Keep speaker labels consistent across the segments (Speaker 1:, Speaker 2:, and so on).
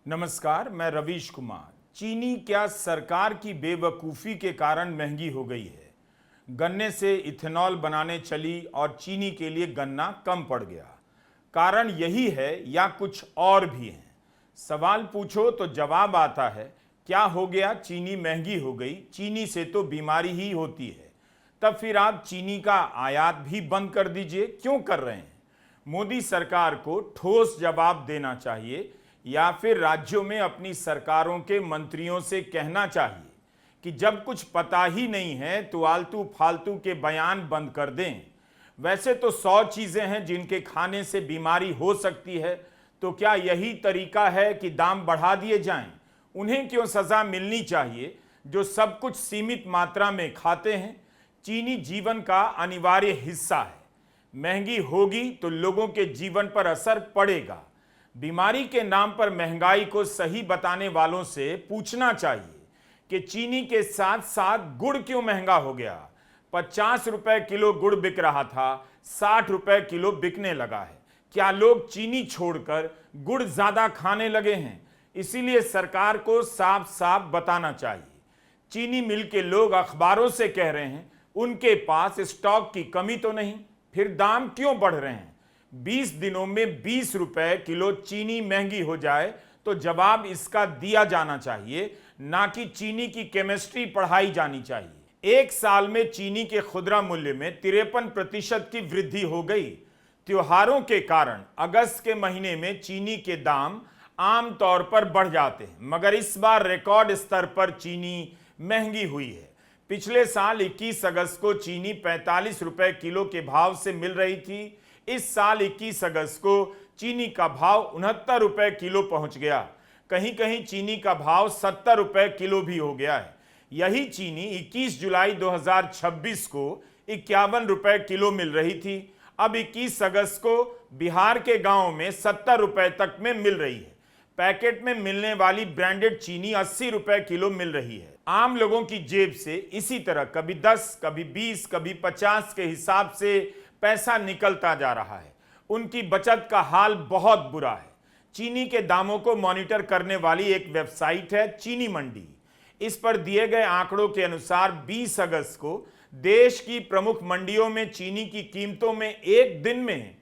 Speaker 1: नमस्कार, मैं रवीश कुमार। चीनी क्या सरकार की बेवकूफ़ी के कारण महंगी हो गई है? गन्ने से इथेनॉल बनाने चली और चीनी के लिए गन्ना कम पड़ गया। कारण यही है या कुछ और भी है? सवाल पूछो तो जवाब आता है, क्या हो गया? चीनी महंगी हो गई। चीनी से तो बीमारी ही होती है। तब फिर आप चीनी का आयात भी बंद कर दीजिए। क्यों कर रहे हैं? मोदी सरकार को ठोस जवाब देना चाहिए या फिर राज्यों में अपनी सरकारों के मंत्रियों से कहना चाहिए कि जब कुछ पता ही नहीं है तो आलतू फालतू के बयान बंद कर दें। वैसे तो 100 चीजें हैं जिनके खाने से बीमारी हो सकती है, तो क्या यही तरीका है कि दाम बढ़ा दिए जाएं? उन्हें क्यों सजा मिलनी चाहिए जो सब कुछ सीमित मात्रा में खाते हैं? चीनी जीवन का अनिवार्य हिस्सा है। महंगी होगी तो लोगों के जीवन पर असर पड़ेगा। बीमारी के नाम पर महंगाई को सही बताने वालों से पूछना चाहिए कि चीनी के साथ साथ गुड़ क्यों महंगा हो गया। 50 रुपए किलो गुड़ बिक रहा था, 60 रुपए किलो बिकने लगा है। क्या लोग चीनी छोड़कर गुड़ ज्यादा खाने लगे हैं? इसीलिए सरकार को साफ साफ बताना चाहिए। चीनी मिल के लोग अखबारों से कह रहे हैं उनके पास स्टॉक की कमी तो नहीं, फिर दाम क्यों बढ़ रहे हैं? 20 दिनों में 20 रुपए किलो चीनी महंगी हो जाए तो जवाब इसका दिया जाना चाहिए, ना कि चीनी की केमिस्ट्री पढ़ाई जानी चाहिए। एक साल में चीनी के खुदरा मूल्य में 53% की वृद्धि हो गई। त्योहारों के कारण अगस्त के महीने में चीनी के दाम आमतौर पर बढ़ जाते हैं, मगर इस बार रिकॉर्ड स्तर पर चीनी महंगी हुई है। पिछले साल 21 अगस्त को चीनी 45 रुपए किलो के भाव से मिल रही थी। इस साल 21 अगस्त को चीनी का भाव 69 रुपए किलो पहुंच गया। कहीं कहीं चीनी का भाव 70 रुपए किलो भी हो गया है। यही चीनी 21 जुलाई 2026 को 51 रुपए किलो मिल रही थी। अब 21 अगस्त को बिहार के गांव में 70 रुपए तक में मिल रही है। पैकेट में मिलने वाली ब्रांडेड चीनी 80 रुपए किलो मिल रही है। आम लोगों की जेब से इसी तरह कभी 10, कभी 20, कभी 50 के हिसाब से पैसा निकलता जा रहा है। उनकी बचत का हाल बहुत बुरा है। चीनी के दामों को मॉनिटर करने वाली एक वेबसाइट है चीनी मंडी। इस पर दिए गए आंकड़ों के अनुसार 20 अगस्त को देश की प्रमुख मंडियों में चीनी की कीमतों में एक दिन में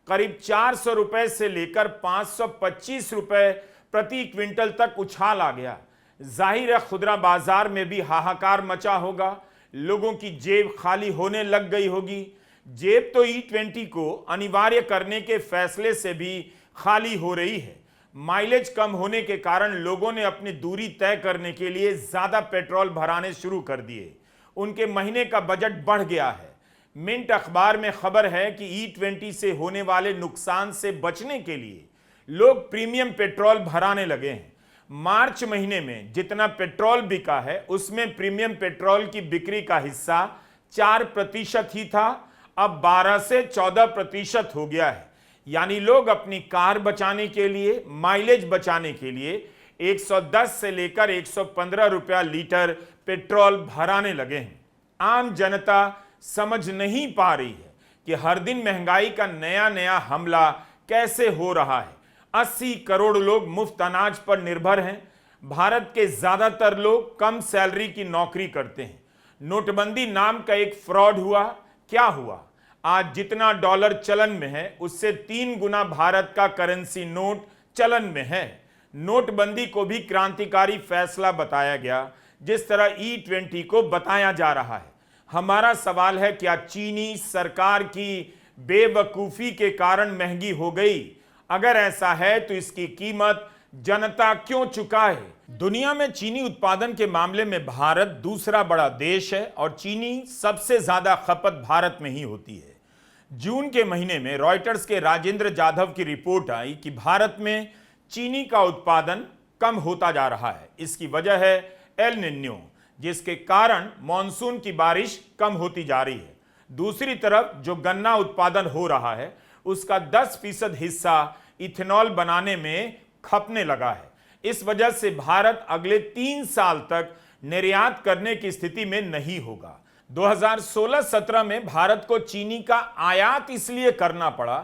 Speaker 1: करीब 400 रुपए से लेकर 525 रुपए प्रति क्विंटल तक उछाल आ गया। जाहिर है खुदरा बाजार में भी हाहाकार मचा होगा। लोगों की जेब खाली होने लग गई होगी। जेब तो E20 को अनिवार्य करने के फैसले से भी खाली हो रही है। माइलेज कम होने के कारण लोगों ने अपनी दूरी तय करने के लिए ज्यादा पेट्रोल भराने शुरू कर दिए। उनके महीने का बजट बढ़ गया है। मिंट अखबार में खबर है कि E20 से होने वाले नुकसान से बचने के लिए लोग प्रीमियम पेट्रोल भराने लगे हैं। मार्च महीने में जितना पेट्रोल बिका है उसमें प्रीमियम पेट्रोल की बिक्री का हिस्सा 4% ही था, अब 12 से 14% हो गया है। यानी लोग अपनी कार बचाने के लिए, माइलेज बचाने के लिए 110 से लेकर 115 रुपया लीटर पेट्रोल भराने लगे हैं। आम जनता समझ नहीं पा रही है कि हर दिन महंगाई का नया नया हमला कैसे हो रहा है। 80 करोड़ लोग मुफ्त अनाज पर निर्भर हैं। भारत के ज्यादातर लोग कम सैलरी की नौकरी करते हैं। नोटबंदी नाम का एक फ्रॉड हुआ। क्या हुआ? आज जितना डॉलर चलन में है उससे 3 गुना भारत का करेंसी नोट चलन में है। नोटबंदी को भी क्रांतिकारी फैसला बताया गया, जिस तरह E20 को बताया जा रहा है। हमारा सवाल है, क्या चीनी सरकार की बेवकूफी के कारण महंगी हो गई? अगर ऐसा है तो इसकी कीमत जनता क्यों चुकाए? दुनिया में चीनी उत्पादन के मामले में भारत दूसरा बड़ा देश है और चीनी सबसे ज्यादा खपत भारत में ही होती है। जून के महीने में रॉयटर्स के राजेंद्र जाधव की रिपोर्ट आई कि भारत में चीनी का उत्पादन कम होता जा रहा है। इसकी वजह है एल निन्यो, जिसके कारण मॉनसून की बारिश कम होती जा रही है। दूसरी तरफ जो गन्ना उत्पादन हो रहा है उसका 10% हिस्सा इथेनॉल बनाने में खपने लगा है। इस वजह से भारत अगले 3 साल तक निर्यात करने की स्थिति में नहीं होगा। 2016-17 में भारत को चीनी का आयात इसलिए करना पड़ा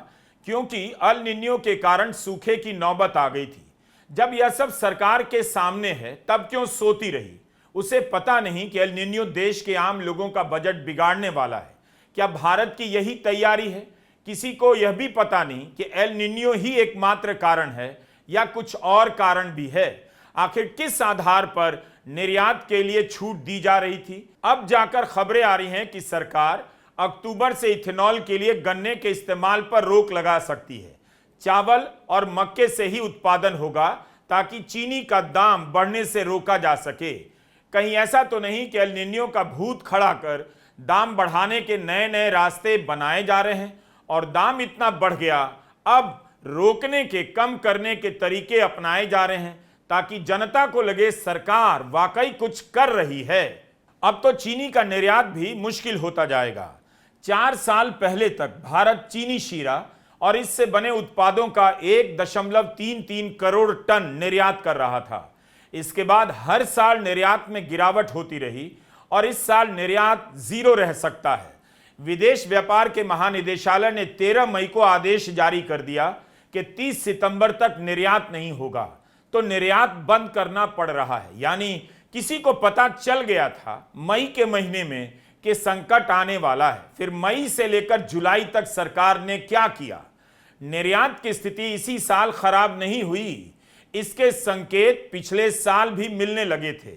Speaker 1: क्योंकि अल निन्यो के कारण सूखे की नौबत आ गई थी। जब यह सब सरकार के सामने है तब क्यों सोती रही? उसे पता नहीं कि एल निन्यो देश के आम लोगों का बजट बिगाड़ने वाला है। क्या भारत की यही तैयारी है? किसी को यह भी पता नहीं कि एल निन्यो ही एकमात्र कारण है या कुछ और कारण भी है। आखिर किस आधार पर निर्यात के लिए छूट दी जा रही थी? अब जाकर खबरें आ रही हैं कि सरकार अक्टूबर से इथेनॉल के लिए गन्ने के इस्तेमाल पर रोक लगा सकती है। चावल और मक्के से ही उत्पादन होगा ताकि चीनी का दाम बढ़ने से रोका जा सके। कहीं ऐसा तो नहीं कि एल निन्यो का भूत खड़ा कर दाम बढ़ाने के नए नए रास्ते बनाए जा रहे हैं और दाम इतना बढ़ गया अब रोकने के, कम करने के तरीके अपनाए जा रहे हैं ताकि जनता को लगे सरकार वाकई कुछ कर रही है। अब तो चीनी का निर्यात भी मुश्किल होता जाएगा। 4 साल पहले तक भारत चीनी शीरा और इससे बने उत्पादों का 1.33 करोड़ टन निर्यात कर रहा था। इसके बाद हर साल निर्यात में गिरावट होती रही और इस साल निर्यात जीरो रह सकता है। विदेश व्यापार के महानिदेशालय ने 13 मई को आदेश जारी कर दिया कि 30 सितंबर तक निर्यात नहीं होगा, तो निर्यात बंद करना पड़ रहा है। यानी किसी को पता चल गया था मई के महीने में कि संकट आने वाला है। फिर मई से लेकर जुलाई तक सरकार ने क्या किया? निर्यात की स्थिति इसी साल खराब नहीं हुई, इसके संकेत पिछले साल भी मिलने लगे थे।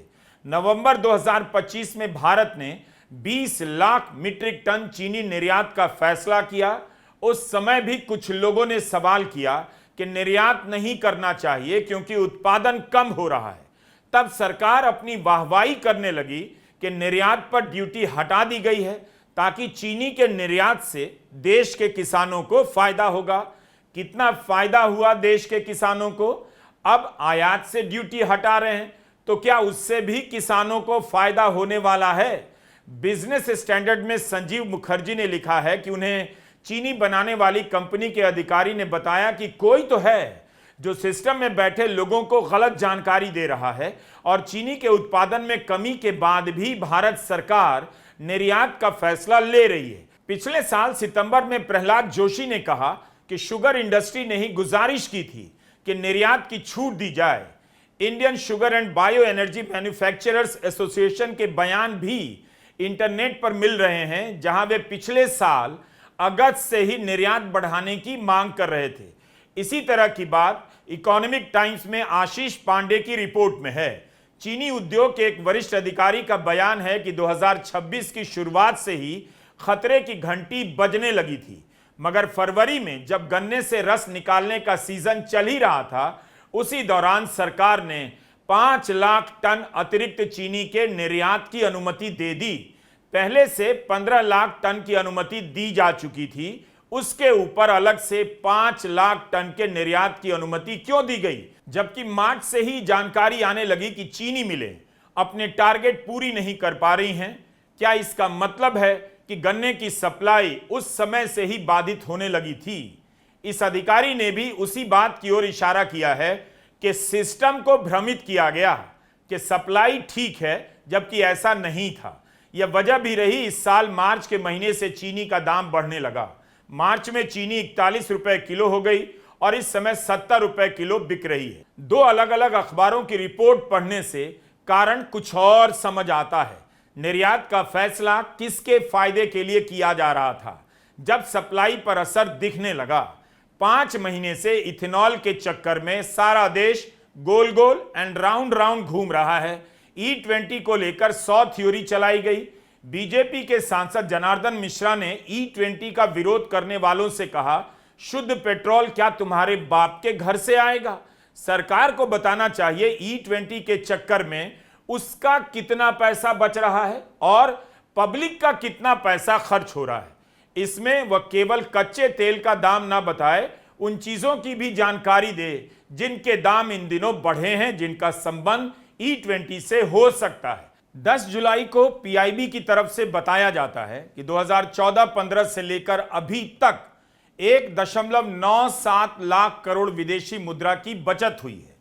Speaker 1: नवंबर 2025 में भारत ने 20 लाख मीट्रिक टन चीनी निर्यात का फैसला किया। उस समय भी कुछ लोगों ने सवाल किया कि निर्यात नहीं करना चाहिए क्योंकि उत्पादन कम हो रहा है। तब सरकार अपनी वाहवाही करने लगी कि निर्यात पर ड्यूटी हटा दी गई है ताकि चीनी के निर्यात से देश के किसानों को फायदा होगा। कितना फायदा हुआ देश के किसानों को? अब आयात से ड्यूटी हटा रहे हैं तो क्या उससे भी किसानों को फायदा होने वाला है? बिजनेस स्टैंडर्ड में संजीव मुखर्जी ने लिखा है कि उन्हें चीनी बनाने वाली कंपनी के अधिकारी ने बताया कि कोई तो है जो सिस्टम में बैठे लोगों को गलत जानकारी दे रहा है और चीनी के उत्पादन में कमी के बाद भी भारत सरकार निर्यात का फैसला ले रही है। पिछले साल सितंबर में प्रहलाद जोशी ने कहा कि शुगर इंडस्ट्री ने ही गुजारिश की थी कि निर्यात की छूट दी जाए। Indian sugar and bio energy manufacturers association के बयान भी इंटरनेट पर मिल रहे हैं, जहां वे पिछले साल अगस्त से ही निर्यात बढ़ाने की मांग कर रहे थे। इसी तरह की बात इकोनॉमिक टाइम्स में आशीष पांडे की रिपोर्ट में है। चीनी उद्योग के एक वरिष्ठ अधिकारी का बयान है कि 2026 की शुरुआत से ही खतरे की घंटी बजने लगी थी, मगर फरवरी में जब गन्ने से रस निकालने का सीजन चल ही रहा था, उसी दौरान सरकार ने 5 लाख टन अतिरिक्त चीनी के निर्यात की अनुमति दे दी। पहले से 15 लाख टन की अनुमति दी जा चुकी थी, उसके ऊपर अलग से 5 लाख टन के निर्यात की अनुमति क्यों दी गई? जबकि मार्च से ही जानकारी आने लगी कि चीनी मिलें अपने टारगेट पूरी नहीं कर पा रही हैं। क्या इसका मतलब है कि गन्ने की सप्लाई उस समय से ही बाधित होने लगी थी? इस अधिकारी ने भी उसी बात की ओर इशारा किया है कि सिस्टम को भ्रमित किया गया कि सप्लाई ठीक है, जबकि ऐसा नहीं था। यह वजह भी रही इस साल मार्च के महीने से चीनी का दाम बढ़ने लगा। मार्च में चीनी 41 रुपए किलो हो गई और इस समय 70 रुपए किलो बिक रही है। 2 अलग अलग अखबारों की रिपोर्ट पढ़ने से कारण कुछ और समझ आता है। निर्यात का फैसला किसके फायदे के लिए किया जा रहा था? जब सप्लाई पर असर दिखने लगा। 5 महीने से इथेनॉल के चक्कर में सारा देश गोल गोल एंड राउंड राउंड घूम रहा है। E20 को लेकर 100 थ्योरी चलाई गई। बीजेपी के सांसद जनार्दन मिश्रा ने E20 का विरोध करने वालों से कहा, शुद्ध पेट्रोल क्या तुम्हारे बाप के घर से आएगा? सरकार को बताना चाहिए E20 के चक्कर में उसका कितना पैसा बच रहा है और पब्लिक का कितना पैसा खर्च हो रहा है। इसमें वह केवल कच्चे तेल का दाम ना बताए, उन चीजों की भी जानकारी दे जिनके दाम इन दिनों बढ़े हैं, जिनका संबंध E20 से हो सकता है। 10 जुलाई को पीआईबी की तरफ से बताया जाता है कि 2014-15 से लेकर अभी तक 1.97 लाख करोड़ विदेशी मुद्रा की बचत हुई है,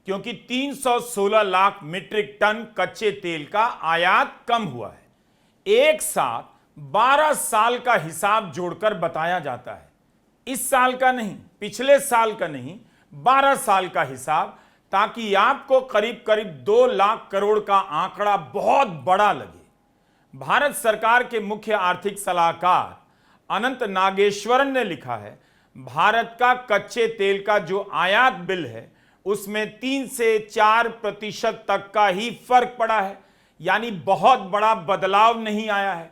Speaker 1: क्योंकि 316 लाख मीट्रिक टन कच्चे तेल का आयात कम हुआ है। एक साथ 12 साल का हिसाब जोड़कर बताया जाता है। इस साल का नहीं, पिछले साल का नहीं, 12 साल का हिसाब, ताकि आपको करीब करीब 2 लाख करोड़ का आंकड़ा बहुत बड़ा लगे। भारत सरकार के मुख्य आर्थिक सलाहकार अनंत नागेश्वरन ने लिखा है, भारत का कच्चे तेल का जो आयात बिल है उसमें 3 से 4% तक का ही फर्क पड़ा है, यानी बहुत बड़ा बदलाव नहीं आया है।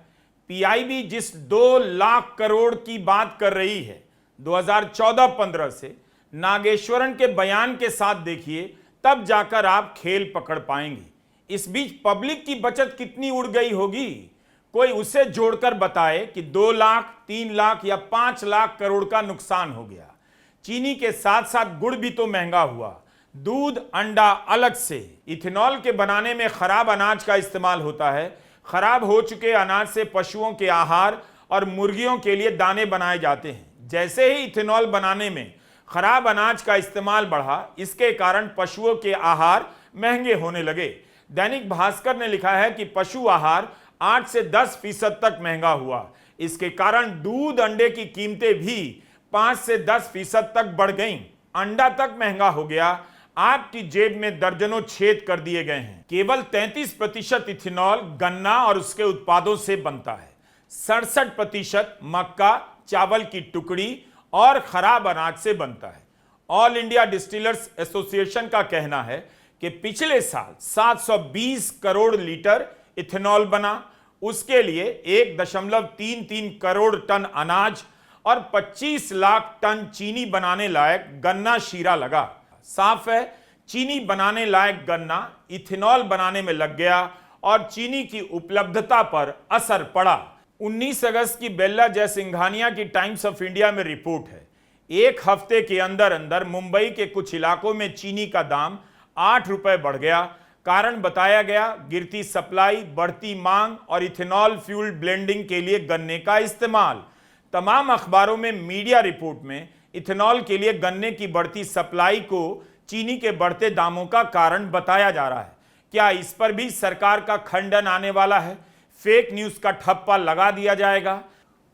Speaker 1: पीआईबी जिस 2 लाख करोड़ की बात कर रही है 2014-15 से, नागेश्वरन के बयान के साथ देखिए, तब जाकर आप खेल पकड़ पाएंगे। इस बीच पब्लिक की बचत कितनी उड़ गई होगी, कोई उसे जोड़कर बताए कि 2 लाख, 3 लाख या 5 लाख करोड़ का नुकसान हो गया। चीनी के साथ साथ गुड़ भी तो महंगा हुआ, दूध, अंडा अलग से। इथेनॉल के बनाने में खराब अनाज का इस्तेमाल होता है। खराब हो चुके अनाज से पशुओं के आहार और मुर्गियों के लिए दाने बनाए जाते हैं। जैसे ही इथेनॉल बनाने में खराब अनाज का इस्तेमाल बढ़ा, इसके कारण पशुओं के आहार महंगे होने लगे। दैनिक भास्कर ने लिखा है कि पशु आहार 8 से 10% तक महंगा हुआ। इसके कारण दूध, अंडे की कीमतें भी 5 से 10% तक बढ़ गईं। अंडा तक महंगा हो गया। आपकी जेब में दर्जनों छेद कर दिए गए हैं। केवल 33% इथेनॉल गन्ना और उसके उत्पादों से बनता है। 67% मक्का, चावल की टुकड़ी और खराब अनाज से बनता है। ऑल इंडिया डिस्टिलर्स एसोसिएशन का कहना है कि पिछले साल 720 करोड़ लीटर इथेनॉल बना। उसके लिए 1.33 करोड़ टन अनाज और 25 लाख टन चीनी बनाने लायक गन्ना शीरा लगा। साफ है, चीनी बनाने लायक गन्ना इथेनॉल बनाने में लग गया और चीनी की उपलब्धता पर असर पड़ा। 19 अगस्त की बेल्ला जयसिंघानिया की टाइम्स ऑफ इंडिया में रिपोर्ट है, एक हफ्ते के अंदर अंदर मुंबई के कुछ इलाकों में चीनी का दाम 8 रुपए बढ़ गया। कारण बताया गया गिरती सप्लाई, बढ़ती मांग और इथेनॉल फ्यूल ब्लेंडिंग के लिए गन्ने का इस्तेमाल। तमाम अखबारों में मीडिया रिपोर्ट में इथेनॉल के लिए गन्ने की बढ़ती सप्लाई को चीनी के बढ़ते दामों का कारण बताया जा रहा है। क्या इस पर भी सरकार का खंडन आने वाला है? फेक न्यूज का ठप्पा लगा दिया जाएगा?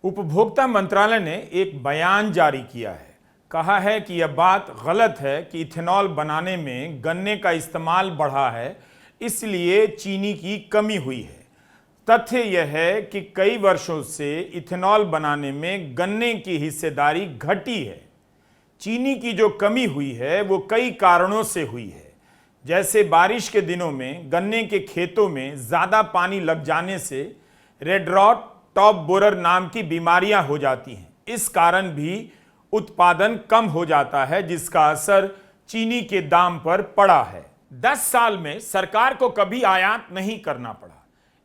Speaker 1: उपभोक्ता मंत्रालय ने एक बयान जारी किया है। कहा है कि यह बात गलत है कि इथेनॉल बनाने में गन्ने का इस्तेमाल बढ़ा है, इसलिए चीनी की कमी हुई है। तथ्य यह है कि कई वर्षों से इथेनॉल बनाने में गन्ने की हिस्सेदारी घटी है। चीनी की जो कमी हुई है वो कई कारणों से हुई है, जैसे बारिश के दिनों में गन्ने के खेतों में ज़्यादा पानी लग जाने से रेड रॉट, टॉप बोरर नाम की बीमारियां हो जाती हैं। इस कारण भी उत्पादन कम हो जाता है, जिसका असर चीनी के दाम पर पड़ा है। 10 साल में सरकार को कभी आयात नहीं करना पड़ा।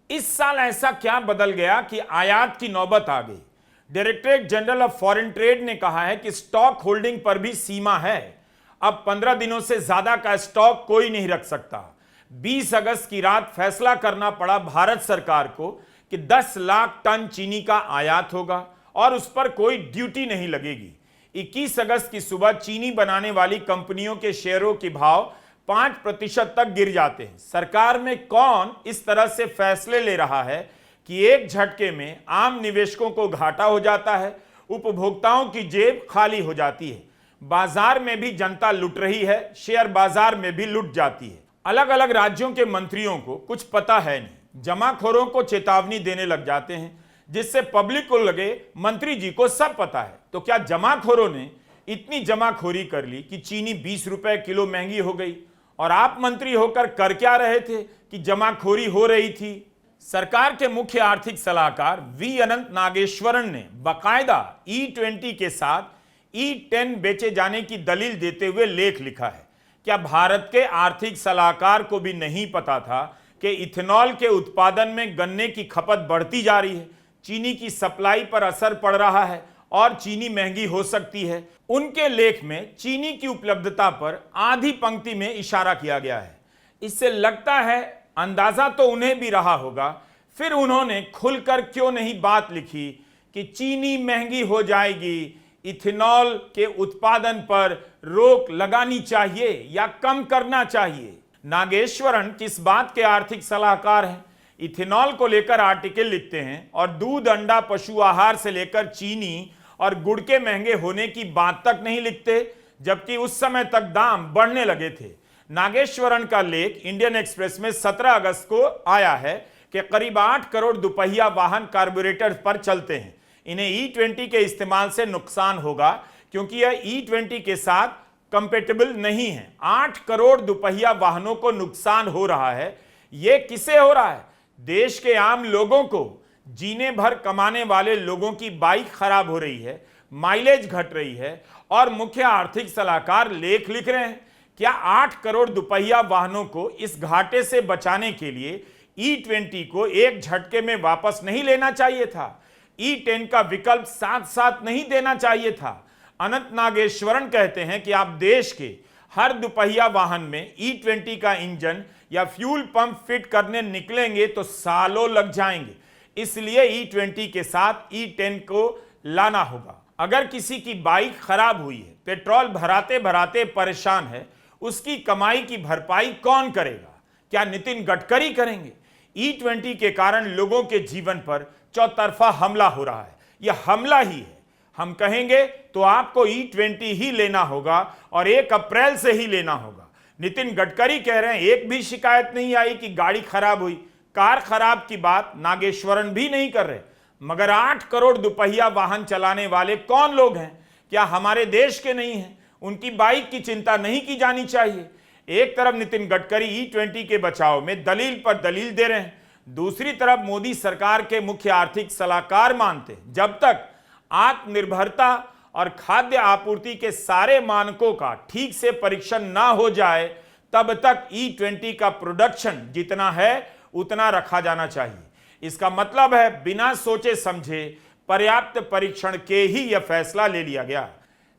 Speaker 1: इस साल ऐसा क्या बदल गया कि आयात की नौबत आ गई? Directorate general of foreign trade ने कहा है कि स्टॉक होल्डिंग पर भी सीमा है। अब 15 दिनों से ज्यादा का स्टॉक कोई नहीं रख सकता। 20 अगस्त की रात फैसला करना पड़ा भारत सरकार को कि 10 लाख टन चीनी का आयात होगा और उस पर कोई ड्यूटी नहीं लगेगी। 21 अगस्त की सुबह चीनी बनाने वाली कंपनियों के शेयरों के भाव 5% तक गिर जाते हैं। सरकार में कौन इस तरह से फैसले ले रहा है कि एक झटके में आम निवेशकों को घाटा हो जाता है, उपभोक्ताओं की जेब खाली हो जाती है। बाजार में भी जनता लुट रही है, शेयर बाजार में भी लुट जाती है। अलग अलग राज्यों के मंत्रियों को कुछ पता है नहीं, जमाखोरों को चेतावनी देने लग जाते हैं, जिससे पब्लिक को लगे मंत्री जी को सब पता है। तो क्या जमाखोरों ने इतनी जमाखोरी कर ली कि चीनी 20 रुपए किलो महंगी हो गई? और आप मंत्री होकर कर क्या रहे थे कि जमाखोरी हो रही थी? सरकार के मुख्य आर्थिक सलाहकार वी अनंत नागेश्वरन ने बकायदा E20 के साथ E10 बेचे जाने की दलील देते हुए लेख लिखा है। क्या भारत के आर्थिक सलाहकार को भी नहीं पता था कि इथेनॉल के उत्पादन में गन्ने की खपत बढ़ती जा रही है, चीनी की सप्लाई पर असर पड़ रहा है और चीनी महंगी हो सकती है? उनके लेख में चीनी की उपलब्धता पर आधी पंक्ति में इशारा किया गया है। इससे लगता है अंदाजा तो उन्हें भी रहा होगा, फिर उन्होंने खुलकर क्यों नहीं बात लिखी कि चीनी महंगी हो जाएगी, इथेनॉल के उत्पादन पर रोक लगानी चाहिए या कम करना चाहिए। नागेश्वरन किस बात के आर्थिक सलाहकार हैं? इथेनॉल को लेकर आर्टिकल लिखते हैं और दूध, अंडा, पशु आहार से लेकर चीनी और गुड़ के महंगे होने की बात तक नहीं लिखते, जबकि उस समय तक दाम बढ़ने लगे थे। नागेश्वरन का लेख इंडियन एक्सप्रेस में 17 अगस्त को आया है कि करीब 8 करोड़ दुपहिया वाहन कार्बोरेटर पर चलते हैं। इन्हें E20 के इस्तेमाल से नुकसान होगा क्योंकि यह E20 के साथ कंपेटेबल नहीं है। 8 करोड़ दुपहिया वाहनों को नुकसान हो रहा है। यह किसे हो रहा है? देश के आम लोगों को। जीने भर कमाने वाले लोगों की बाइक खराब हो रही है, माइलेज घट रही है और मुख्य आर्थिक सलाहकार लेख लिख रहे हैं। क्या 8 करोड़ दुपहिया वाहनों को इस घाटे से बचाने के लिए E20 को एक झटके में वापस नहीं लेना चाहिए था? E10 का विकल्प साथ साथ नहीं देना चाहिए था? अनंत नागेश्वरन कहते हैं कि आप देश के हर दुपहिया वाहन में E20 का इंजन या फ्यूल पंप फिट करने निकलेंगे तो सालों लग जाएंगे। इसलिए E20 के साथ E10 को लाना होगा। अगर किसी की बाइक खराब हुई है, पेट्रोल भराते भराते परेशान है, उसकी कमाई की भरपाई कौन करेगा? क्या नितिन गडकरी करेंगे? E20 के कारण लोगों के जीवन पर चौतरफा हमला हो रहा है। यह हमला ही है। हम कहेंगे तो आपको E20 ही लेना होगा और 1 अप्रैल से ही लेना होगा। नितिन गडकरी कह रहे हैं एक भी शिकायत नहीं आई कि गाड़ी खराब हुई। कार खराब की बात नागेश्वरन भी नहीं कर रहे। मगर 8 करोड़ दुपहिया वाहन चलाने वाले कौन लोग हैं? क्या हमारे देश के नहीं हैं? उनकी बाइक की चिंता नहीं की जानी चाहिए? एक तरफ नितिन गडकरी E20 के बचाव में दलील पर दलील दे रहे हैं, दूसरी तरफ मोदी सरकार के मुख्य आर्थिक सलाहकार मानते हैं जब तक आत्मनिर्भरता और खाद्य आपूर्ति के सारे मानकों का ठीक से परीक्षण ना हो जाए तब तक E20 का प्रोडक्शन जितना है उतना रखा जाना चाहिए। इसका मतलब है बिना सोचे समझे पर्याप्त परीक्षण के ही यह फैसला ले लिया गया।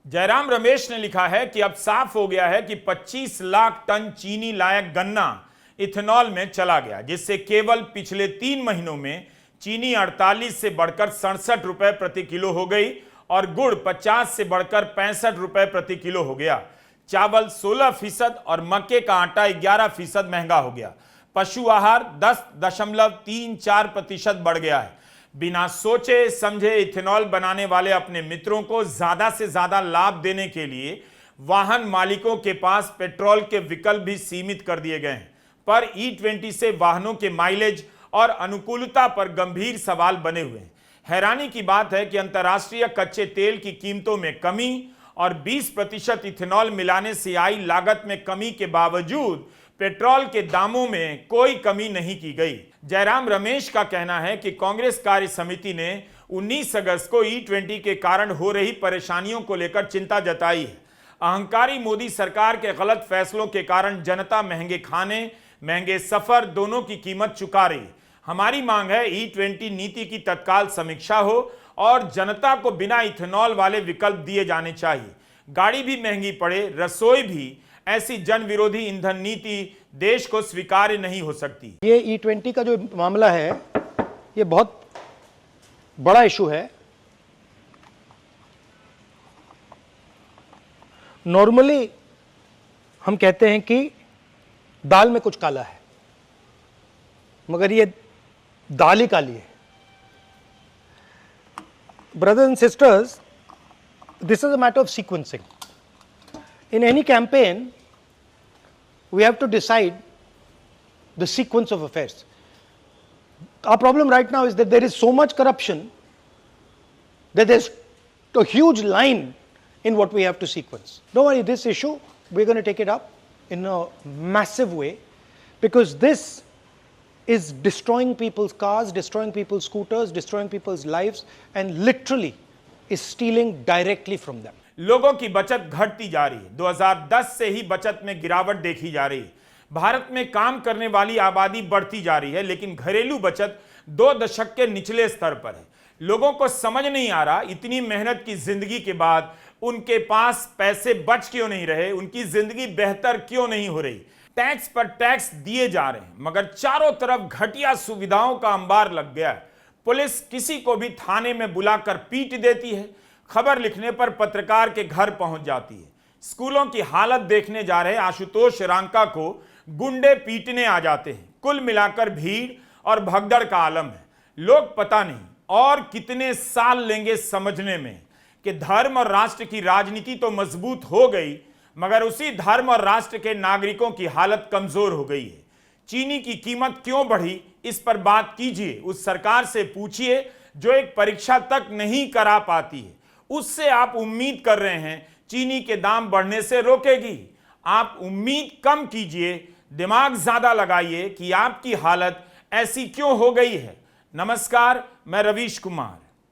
Speaker 1: जयराम रमेश ने लिखा है कि अब साफ हो गया है कि 25 लाख टन चीनी लायक गन्ना इथेनॉल में चला गया, जिससे केवल पिछले 3 महीनों में चीनी 48 से बढ़कर 67 रुपए प्रति किलो हो गई और गुड़ 50 से बढ़कर 65 रुपए प्रति किलो हो गया। चावल 16% और मक्के का आटा 11% महंगा हो गया। पशु आहार 10.34% बढ़ गया है। बिना सोचे समझे इथेनॉल बनाने वाले अपने मित्रों को ज्यादा से ज्यादा लाभ देने के लिए वाहन मालिकों के पास पेट्रोल के विकल्प भी सीमित कर दिए गए हैं। पर E20 से वाहनों के माइलेज और अनुकूलता पर गंभीर सवाल बने हुए हैं। हैरानी की बात है कि अंतर्राष्ट्रीय कच्चे तेल की कीमतों में कमी और 20% इथेनॉल मिलाने से आई लागत में कमी के बावजूद पेट्रोल के दामों में कोई कमी नहीं की गई। जयराम रमेश का कहना है कि कांग्रेस कार्य समिति ने 19 अगस्त को E20 के कारण हो रही परेशानियों को लेकर चिंता जताई है। अहंकारी मोदी सरकार के गलत फैसलों के कारण जनता महंगे खाने, महंगे सफर दोनों की कीमत चुका रही है। हमारी मांग है E20 नीति की तत्काल समीक्षा हो और जनता को बिना इथेनॉल वाले विकल्प दिए जाने चाहिए। गाड़ी भी महंगी पड़े, रसोई भी। ऐसी जन विरोधी ईंधन नीति देश को स्वीकार्य नहीं हो सकती।
Speaker 2: ये E20 का जो मामला है ये बहुत बड़ा इशू है। नॉर्मली हम कहते हैं कि दाल में कुछ काला है, मगर ये दाल ही काली है। Brothers and sisters, this is a matter of sequencing. In any campaign, we have to decide the sequence of affairs. Our problem right now is that there is so much corruption that there's a huge line in what we have to sequence. Don't worry, this issue, we're going to take it up in a massive way, because this is destroying people's cars, destroying people's scooters, destroying people's lives, and literally is stealing directly from them.
Speaker 1: लोगों की बचत घटती जा रही है। 2010 से ही बचत में गिरावट देखी जा रही है। भारत में काम करने वाली आबादी बढ़ती जा रही है, लेकिन घरेलू बचत 2 दशक के निचले स्तर पर है। लोगों को समझ नहीं आ रहा इतनी मेहनत की जिंदगी के बाद उनके पास पैसे बच क्यों नहीं रहे, उनकी जिंदगी बेहतर क्यों नहीं हो रही। टैक्स पर टैक्स दिए जा रहे हैं, मगर चारों तरफ घटिया सुविधाओं का अंबार लग गया है। पुलिस किसी को भी थाने में बुलाकर पीट देती है, खबर लिखने पर पत्रकार के घर पहुंच जाती है। स्कूलों की हालत देखने जा रहे आशुतोष रांका को गुंडे पीटने आ जाते हैं। कुल मिलाकर भीड़ और भगदड़ का आलम है। लोग पता नहीं और कितने साल लेंगे समझने में कि धर्म और राष्ट्र की राजनीति तो मजबूत हो गई, मगर उसी धर्म और राष्ट्र के नागरिकों की हालत कमजोर हो गई है। चीनी की कीमत क्यों बढ़ी, इस पर बात कीजिए। उस सरकार से पूछिए जो एक परीक्षा तक नहीं करा पाती है। उससे आप उम्मीद कर रहे हैं चीनी के दाम बढ़ने से रोकेगी। आप उम्मीद कम कीजिए, दिमाग ज्यादा लगाइए कि आपकी हालत ऐसी क्यों हो गई है। नमस्कार, मैं रवीश कुमार।